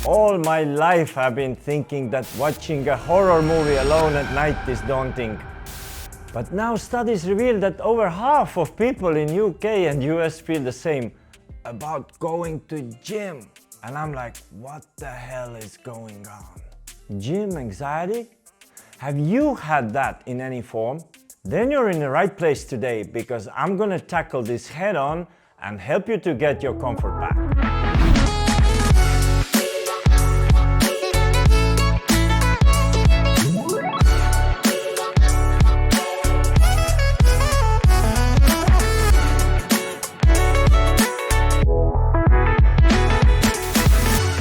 All my life I've been thinking that watching a horror movie alone at night is daunting. But now studies reveal that over half of people in UK and US feel the same about going to gym. And I'm like, what the hell is going on? Gym anxiety? Have you had that in any form? Then you're in the right place today, because I'm gonna tackle this head on and help you to get your comfort back.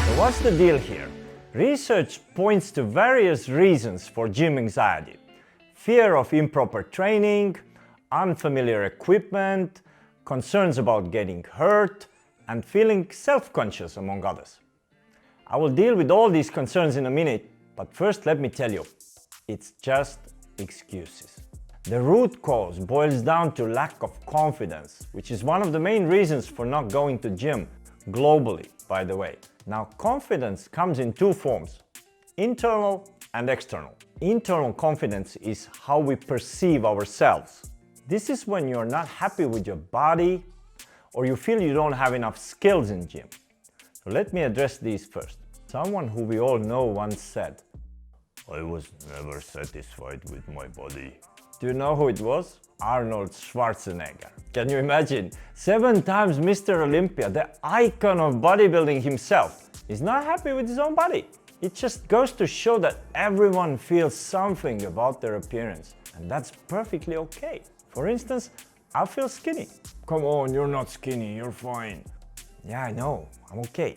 So what's the deal here? Research points to various reasons for gym anxiety. Fear of improper training, unfamiliar equipment, concerns about getting hurt, and feeling self-conscious, among others. I will deal with all these concerns in a minute, but first let me tell you, it's just excuses. The root cause boils down to lack of confidence, which is one of the main reasons for not going to gym, globally, by the way. Now, confidence comes in two forms, internal and external. Internal confidence is how we perceive ourselves. This is when you're not happy with your body or you feel you don't have enough skills in gym. So let me address these first. Someone who we all know once said, "I was never satisfied with my body." Do you know who it was? Arnold Schwarzenegger. Can you imagine? 7 times Mr. Olympia, the icon of bodybuilding himself, is not happy with his own body. It just goes to show that everyone feels something about their appearance, and that's perfectly okay. For instance, I feel skinny. Come on, you're not skinny, you're fine. Yeah, I know, I'm okay.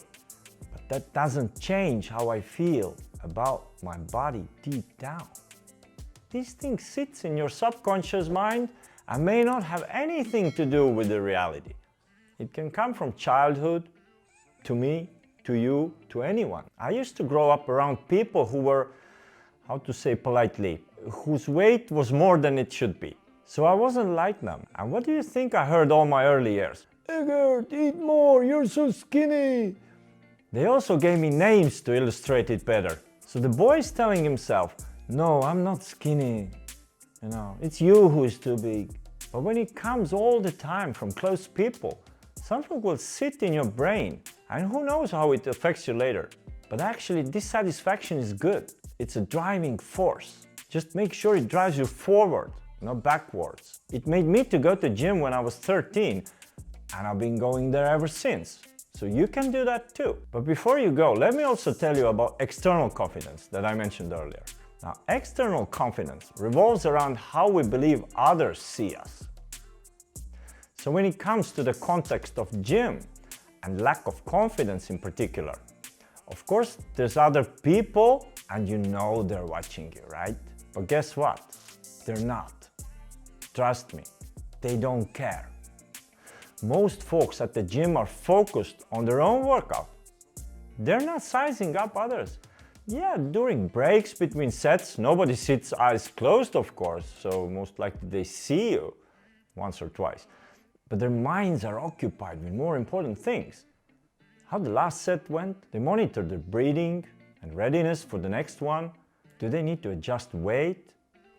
But that doesn't change how I feel about my body deep down. These things sit in your subconscious mind and may not have anything to do with the reality. It can come from childhood, to me, to you, to anyone. I used to grow up around people who were, how to say politely, whose weight was more than it should be. So I wasn't like them. And what do you think I heard all my early years? "Egert, eat more, you're so skinny." They also gave me names to illustrate it better. So the boy is telling himself, "No, I'm not skinny. You know, it's you who is too big." But when it comes all the time from close people, something will sit in your brain, and who knows how it affects you later. But actually, dissatisfaction is good. It's a driving force. Just make sure it drives you forward, not backwards. It made me to go to gym when I was 13, and I've been going there ever since. So you can do that too. But before you go, let me also tell you about external confidence that I mentioned earlier. Now, external confidence revolves around how we believe others see us. So when it comes to the context of gym and lack of confidence in particular, of course, there's other people and you know they're watching you, right? But guess what? They're not. Trust me, they don't care. Most folks at the gym are focused on their own workout. They're not sizing up others. Yeah, during breaks between sets, nobody sits eyes closed, of course, so most likely they see you once or twice. But their minds are occupied with more important things. How the last set went, they monitor their breathing and readiness for the next one. Do they need to adjust weight?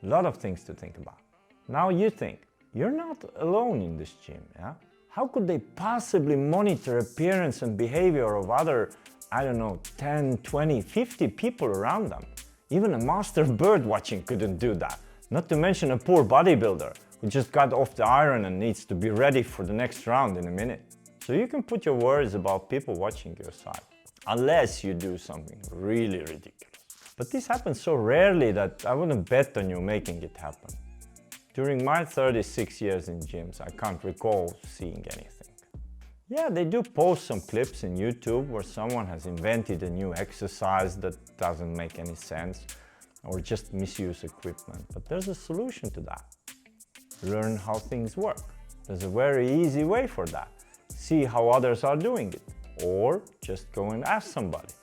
A lot of things to think about. Now you think, you're not alone in this gym, yeah? How could they possibly monitor appearance and behavior of other, I don't know, 10, 20, 50 people around them? Even a master bird watching couldn't do that. Not to mention a poor bodybuilder who just got off the iron and needs to be ready for the next round in a minute. So you can put your worries about people watching you aside, unless you do something really ridiculous. But this happens so rarely that I wouldn't bet on you making it happen. During my 36 years in gyms, I can't recall seeing anything. Yeah, they do post some clips in YouTube where someone has invented a new exercise that doesn't make any sense, or just misuse equipment. But there's a solution to that. Learn how things work. There's a very easy way for that. See how others are doing it, or just go and ask somebody.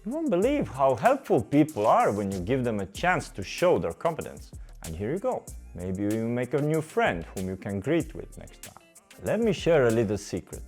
You won't believe how helpful people are when you give them a chance to show their competence. And here you go. Maybe you make a new friend whom you can greet with next time. Let me share a little secret.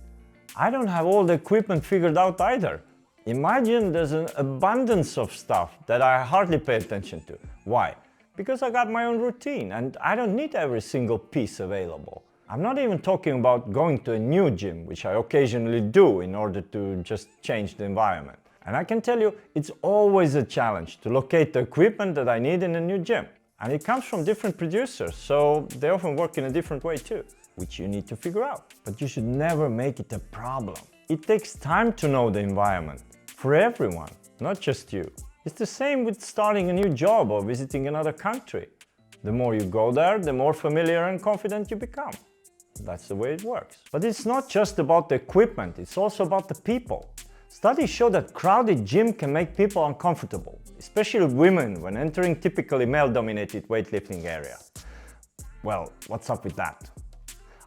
I don't have all the equipment figured out either. In my gym, there's an abundance of stuff that I hardly pay attention to. Why? Because I got my own routine and I don't need every single piece available. I'm not even talking about going to a new gym, which I occasionally do in order to just change the environment. And I can tell you, it's always a challenge to locate the equipment that I need in a new gym. And it comes from different producers, so they often work in a different way too, which you need to figure out. But you should never make it a problem. It takes time to know the environment, for everyone, not just you. It's the same with starting a new job or visiting another country. The more you go there, the more familiar and confident you become. That's the way it works. But it's not just about the equipment, it's also about the people. Studies show that crowded gym can make people uncomfortable, especially women when entering typically male-dominated weightlifting areas. Well, what's up with that?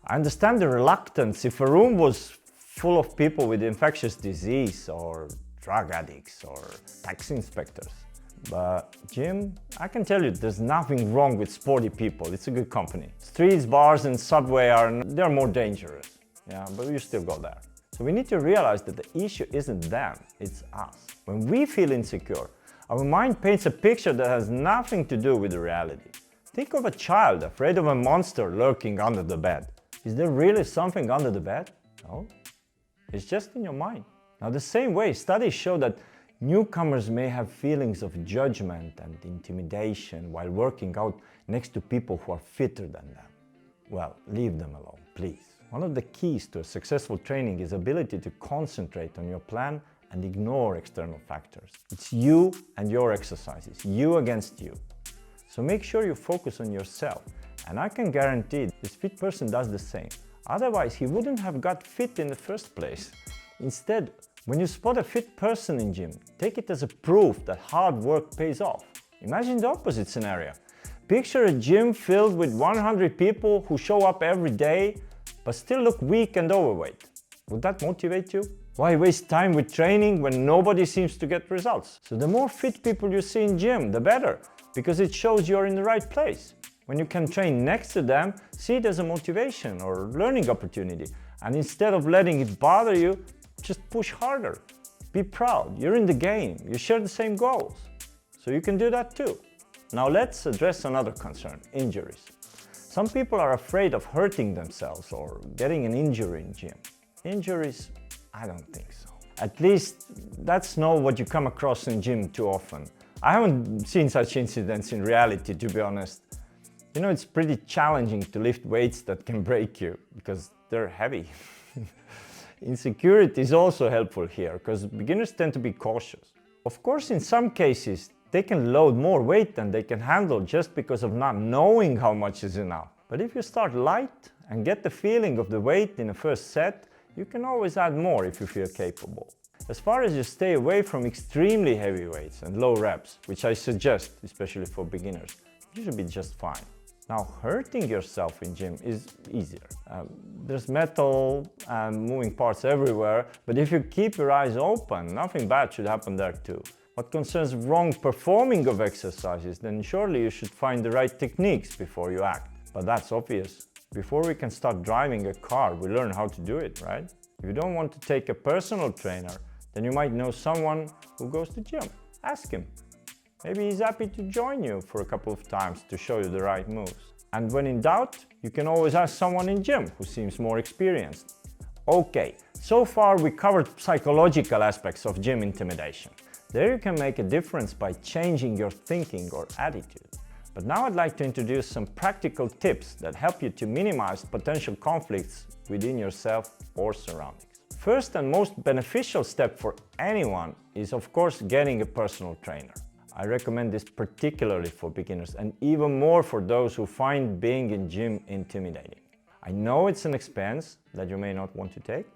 I understand the reluctance if a room was full of people with infectious disease or drug addicts or tax inspectors. But gym, I can tell you there's nothing wrong with sporty people. It's a good company. Streets, bars and subway they're more dangerous. Yeah, but you still go there. So we need to realize that the issue isn't them, it's us. When we feel insecure, our mind paints a picture that has nothing to do with the reality. Think of a child afraid of a monster lurking under the bed. Is there really something under the bed? No, it's just in your mind. Now, the same way, studies show that newcomers may have feelings of judgment and intimidation while working out next to people who are fitter than them. Well, leave them alone, please. One of the keys to a successful training is ability to concentrate on your plan and ignore external factors. It's you and your exercises, you against you. So make sure you focus on yourself, and I can guarantee this fit person does the same. Otherwise, he wouldn't have got fit in the first place. Instead, when you spot a fit person in gym, take it as a proof that hard work pays off. Imagine the opposite scenario. Picture a gym filled with 100 people who show up every day but still look weak and overweight. Would that motivate you? Why waste time with training when nobody seems to get results? So the more fit people you see in gym, the better, because it shows you're in the right place. When you can train next to them, see it as a motivation or learning opportunity. And instead of letting it bother you, just push harder. Be proud, you're in the game, you share the same goals. So you can do that too. Now let's address another concern, injuries. Some people are afraid of hurting themselves or getting an injury in gym. Injuries? I don't think so. At least that's not what you come across in gym too often. I haven't seen such incidents in reality, to be honest. You know, it's pretty challenging to lift weights that can break you because they're heavy. Insecurity is also helpful here because beginners tend to be cautious. Of course, in some cases, they can load more weight than they can handle just because of not knowing how much is enough. But if you start light and get the feeling of the weight in the first set, you can always add more if you feel capable. As far as you stay away from extremely heavy weights and low reps, which I suggest, especially for beginners, you should be just fine. Now, hurting yourself in gym is easier. There's metal and moving parts everywhere, but if you keep your eyes open, nothing bad should happen there too. What concerns wrong performing of exercises, then surely you should find the right techniques before you act. But that's obvious. Before we can start driving a car, we learn how to do it, right? If you don't want to take a personal trainer, then you might know someone who goes to gym. Ask him. Maybe he's happy to join you for a couple of times to show you the right moves. And when in doubt, you can always ask someone in gym who seems more experienced. Okay, so far we covered psychological aspects of gym intimidation. There you can make a difference by changing your thinking or attitude. But now I'd like to introduce some practical tips that help you to minimize potential conflicts within yourself or surroundings. First and most beneficial step for anyone is, of course, getting a personal trainer. I recommend this particularly for beginners and even more for those who find being in gym intimidating. I know it's an expense that you may not want to take,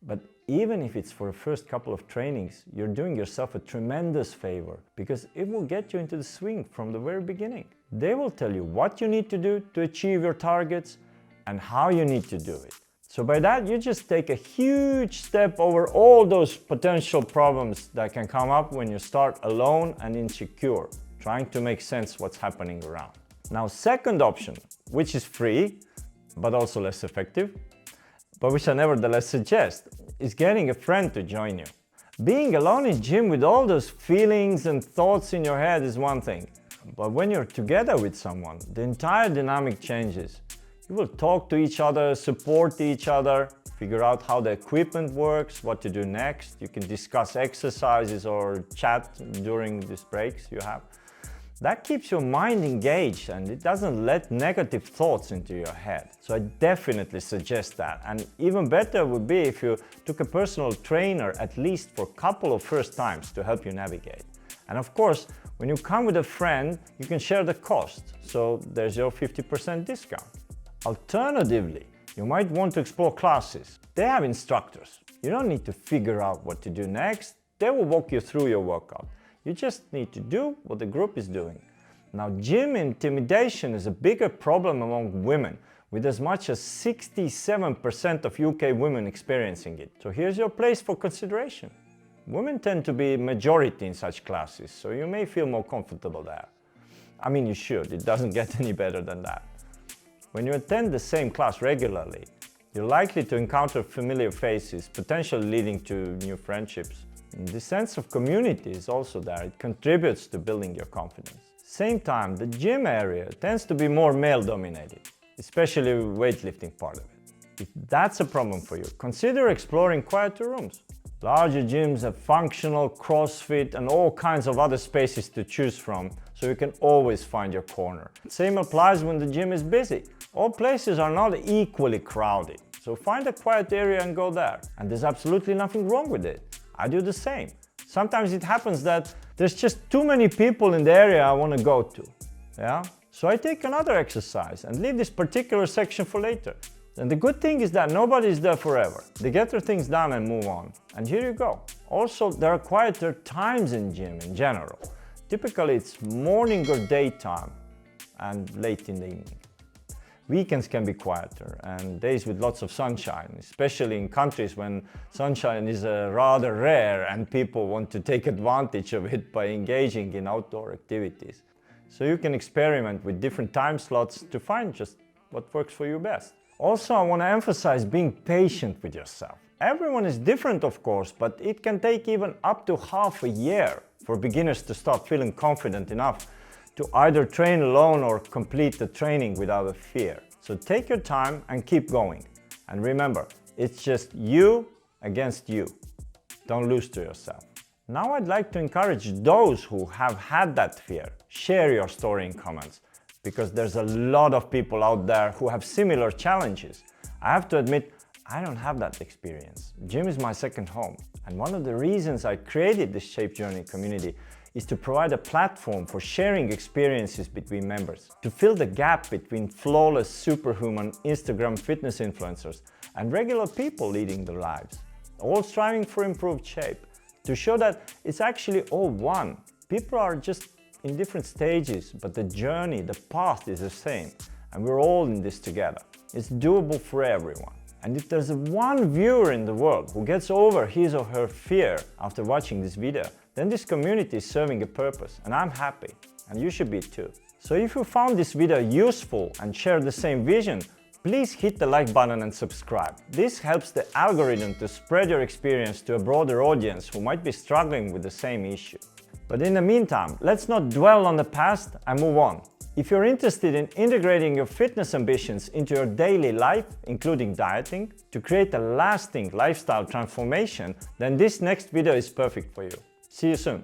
but even if it's for the first couple of trainings, you're doing yourself a tremendous favor because it will get you into the swing from the very beginning. They will tell you what you need to do to achieve your targets and how you need to do it. So by that, you just take a huge step over all those potential problems that can come up when you start alone and insecure, trying to make sense what's happening around. Now, second option, which is free, but also less effective, but which I nevertheless suggest, is getting a friend to join you. Being alone in gym with all those feelings and thoughts in your head is one thing, but when you're together with someone, the entire dynamic changes. You will talk to each other, support each other, figure out how the equipment works, what to do next. You can discuss exercises or chat during these breaks you have. That keeps your mind engaged and it doesn't let negative thoughts into your head. So I definitely suggest that. And even better would be if you took a personal trainer at least for a couple of first times to help you navigate. And of course, when you come with a friend, you can share the cost. So there's your 50% discount. Alternatively, you might want to explore classes. They have instructors. You don't need to figure out what to do next. They will walk you through your workout. You just need to do what the group is doing. Now, gym intimidation is a bigger problem among women, with as much as 67% of UK women experiencing it. So here's your place for consideration. Women tend to be majority in such classes, so you may feel more comfortable there. I mean, you should. It doesn't get any better than that. When you attend the same class regularly, you're likely to encounter familiar faces, potentially leading to new friendships. And the sense of community is also there. It contributes to building your confidence. Same time, the gym area tends to be more male-dominated, especially the weightlifting part of it. If that's a problem for you, consider exploring quieter rooms. Larger gyms have functional, CrossFit, and all kinds of other spaces to choose from, so you can always find your corner. Same applies when the gym is busy. All places are not equally crowded, so find a quiet area and go there. And there's absolutely nothing wrong with it. I do the same. Sometimes it happens that there's just too many people in the area I want to go to. Yeah? So I take another exercise and leave this particular section for later. And the good thing is that nobody is there forever. They get their things done and move on. And here you go. Also, there are quieter times in gym in general. Typically it's morning or daytime and late in the evening. Weekends can be quieter and days with lots of sunshine, especially in countries when sunshine is rather rare and people want to take advantage of it by engaging in outdoor activities. So you can experiment with different time slots to find just what works for you best. Also, I want to emphasize being patient with yourself. Everyone is different, of course, but it can take even up to half a year for beginners to start feeling confident enough to either train alone or complete the training without a fear. So take your time and keep going. And remember, it's just you against you. Don't lose to yourself. Now I'd like to encourage those who have had that fear. Share your story in comments, because there's a lot of people out there who have similar challenges. I have to admit, I don't have that experience. Gym is my second home. And one of the reasons I created this Shape Journey community is to provide a platform for sharing experiences between members, to fill the gap between flawless, superhuman Instagram fitness influencers and regular people leading their lives, all striving for improved shape, to show that it's actually all one. People are just in different stages, but the journey, the path is the same, and we're all in this together. It's doable for everyone. And if there's one viewer in the world who gets over his or her fear after watching this video, then this community is serving a purpose, and I'm happy, and you should be too. So if you found this video useful and share the same vision, please hit the like button and subscribe. This helps the algorithm to spread your experience to a broader audience who might be struggling with the same issue. But in the meantime, let's not dwell on the past and move on. If you're interested in integrating your fitness ambitions into your daily life, including dieting, to create a lasting lifestyle transformation, then this next video is perfect for you. See you soon.